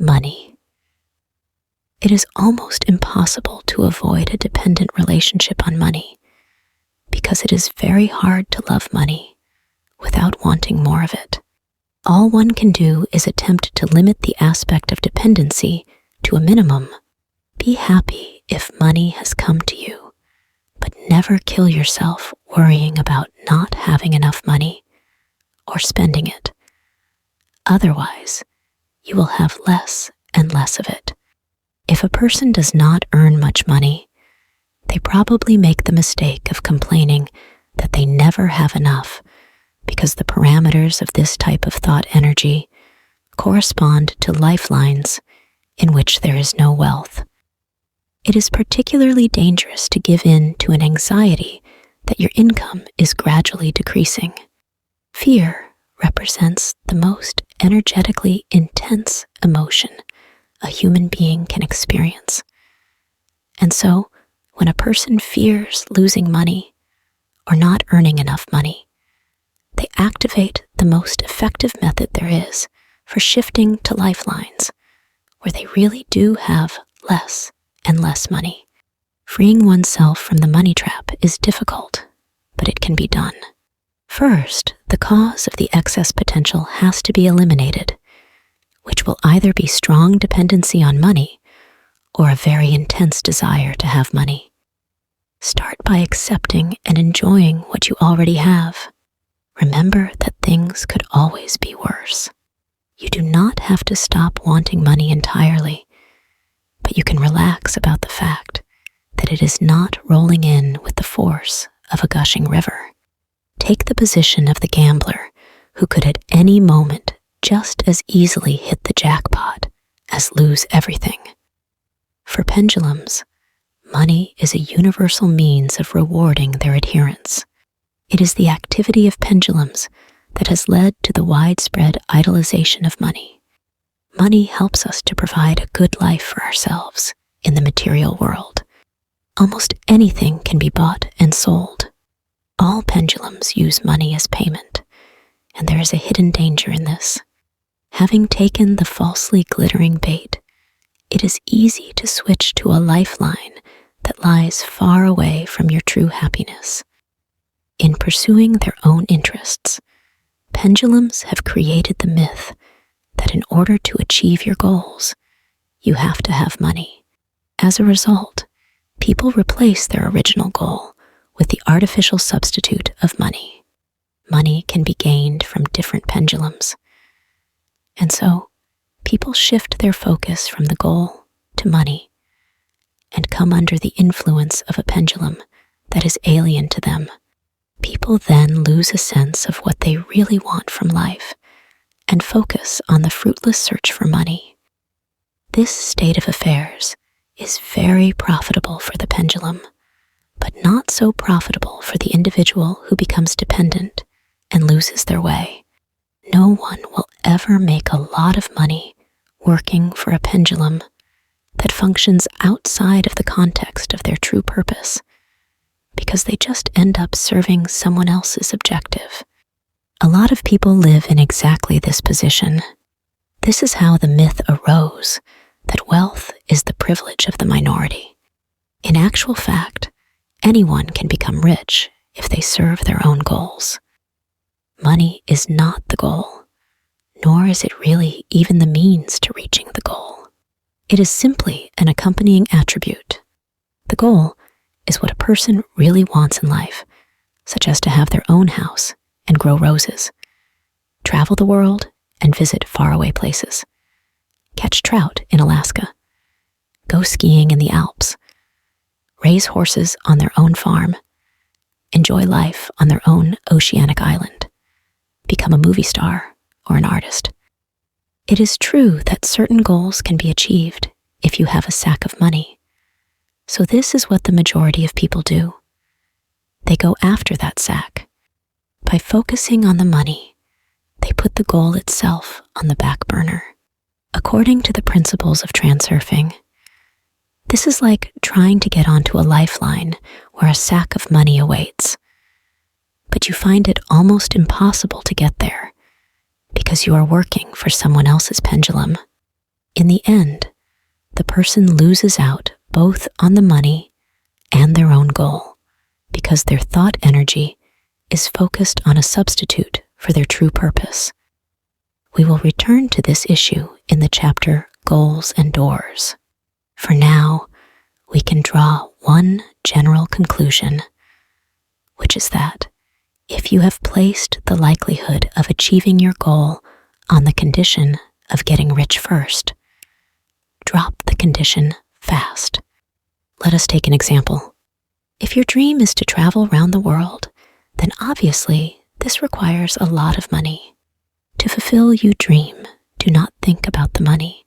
money. It is almost impossible to avoid a dependent relationship on money because it is very hard to love money without wanting more of it. All one can do is attempt to limit the aspect of dependency to a minimum. Be happy if money has come to you, but never kill yourself worrying about not having enough money or spending it. Otherwise, you will have less and less of it. If a person does not earn much money, they probably make the mistake of complaining that they never have enough because the parameters of this type of thought energy correspond to lifelines in which there is no wealth. It is particularly dangerous to give in to an anxiety that your income is gradually decreasing. Fear represents the most energetically intense emotion a human being can experience. And so, when a person fears losing money or not earning enough money, they activate the most effective method there is for shifting to lifelines, where they really do have less and less money. Freeing oneself from the money trap is difficult, but it can be done. First, the cause of the excess potential has to be eliminated, which will either be strong dependency on money or a very intense desire to have money. Start by accepting and enjoying what you already have. Remember that things could always be worse. You do not have to stop wanting money entirely, but you can relax about the fact that it is not rolling in with the force of a gushing river. Take the position of the gambler who could at any moment just as easily hit the jackpot as lose everything. For pendulums, money is a universal means of rewarding their adherents. It is the activity of pendulums that has led to the widespread idolization of money. Money helps us to provide a good life for ourselves in the material world. Almost anything can be bought and sold. All pendulums use money as payment, and there is a hidden danger in this. Having taken the falsely glittering bait, it is easy to switch to a lifeline that lies far away from your true happiness. In pursuing their own interests, pendulums have created the myth that in order to achieve your goals, you have to have money. As a result, people replace their original goal with the artificial substitute of money. Money can be gained from different pendulums. And so, people shift their focus from the goal to money and come under the influence of a pendulum that is alien to them. People then lose a sense of what they really want from life and focus on the fruitless search for money. This state of affairs is very profitable for the pendulum, but not so profitable for the individual who becomes dependent and loses their way. No one will ever make a lot of money working for a pendulum that functions outside of the context of their true purpose, because they just end up serving someone else's objective. A lot of people live in exactly this position. This is how the myth arose that wealth is the privilege of the minority. In actual fact, anyone can become rich if they serve their own goals. Money is not the goal, nor is it really even the means to reaching the goal. It is simply an accompanying attribute. The goal is what a person really wants in life, such as to have their own house and grow roses, travel the world and visit faraway places, catch trout in Alaska, go skiing in the Alps, raise horses on their own farm, enjoy life on their own oceanic island, become a movie star or an artist. It is true that certain goals can be achieved if you have a sack of money. So this is what the majority of people do. They go after that sack. By focusing on the money, they put the goal itself on the back burner. According to the principles of transurfing, this is like trying to get onto a lifeline where a sack of money awaits. But you find it almost impossible to get there because you are working for someone else's pendulum. In the end, the person loses out both on the money and their own goal because their thought energy is focused on a substitute for their true purpose. We will return to this issue in the chapter Goals and Doors. For now, we can draw one general conclusion, which is that if you have placed the likelihood of achieving your goal on the condition of getting rich first, drop the condition fast. Let us take an example. If your dream is to travel around the world, then obviously this requires a lot of money. To fulfill your dream, do not think about the money.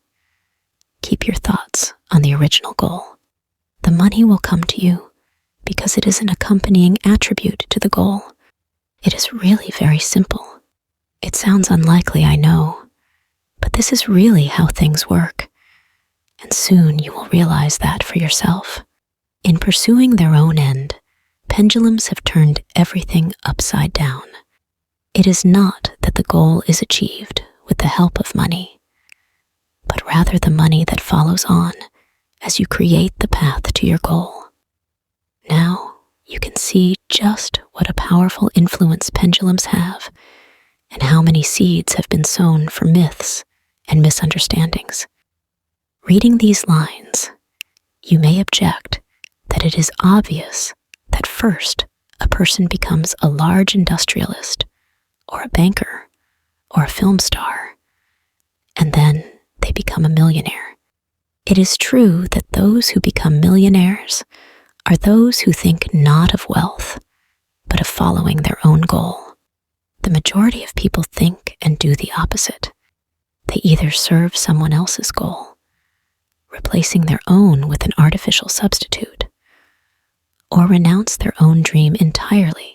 Keep your thoughts on the original goal. The money will come to you because it is an accompanying attribute to the goal. It is really very simple. It sounds unlikely, I know, but this is really how things work. And soon you will realize that for yourself. In pursuing their own end, pendulums have turned everything upside down. It is not that the goal is achieved with the help of money, but rather the money that follows on as you create the path to your goal. Now you can see just what a powerful influence pendulums have and how many seeds have been sown for myths and misunderstandings. Reading these lines, you may object that it is obvious that first a person becomes a large industrialist or a banker or a film star, and then they become a millionaire. It is true that those who become millionaires are those who think not of wealth, but of following their own goal. The majority of people think and do the opposite. They either serve someone else's goal, replacing their own with an artificial substitute, or renounce their own dream entirely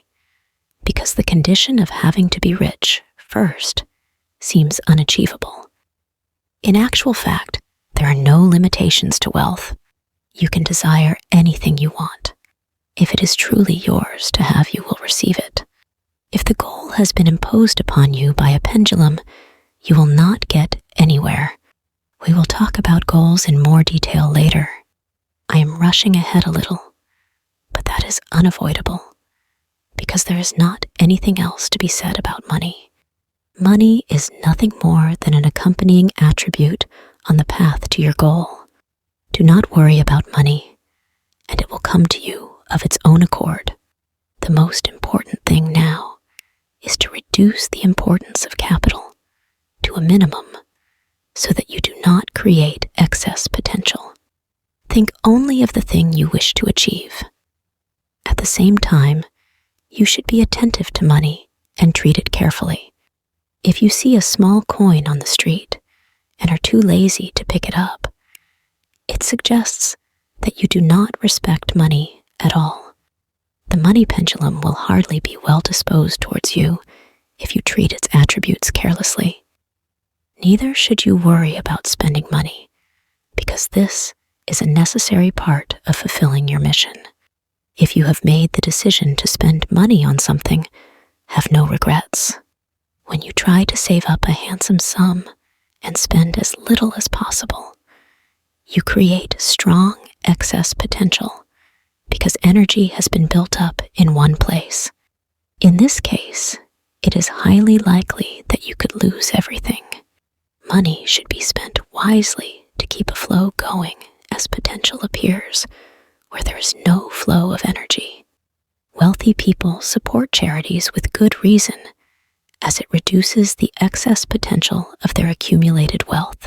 because the condition of having to be rich first seems unachievable. In actual fact, there are no limitations to wealth. You can desire anything you want. If it is truly yours to have, you will receive it. If the goal has been imposed upon you by a pendulum, you will not get anywhere. We will talk about goals in more detail later. I am rushing ahead a little, but that is unavoidable because there is not anything else to be said about money. Money is nothing more than an accompanying attribute on the path to your goal. Do not worry about money, and it will come to you of its own accord. The most important thing now is to reduce the importance of capital to a minimum so that you do not create excess potential. Think only of the thing you wish to achieve. At the same time, you should be attentive to money and treat it carefully. If you see a small coin on the street and are too lazy to pick it up, it suggests that you do not respect money at all. The money pendulum will hardly be well disposed towards you if you treat its attributes carelessly. Neither should you worry about spending money, because this is a necessary part of fulfilling your mission. If you have made the decision to spend money on something, have no regrets. When you try to save up a handsome sum and spend as little as possible, you create strong excess potential because energy has been built up in one place. In this case, it is highly likely that you could lose everything. Money should be spent wisely to keep a flow going as potential appears where there is no flow of energy. Wealthy people support charities with good reason, as it reduces the excess potential of their accumulated wealth.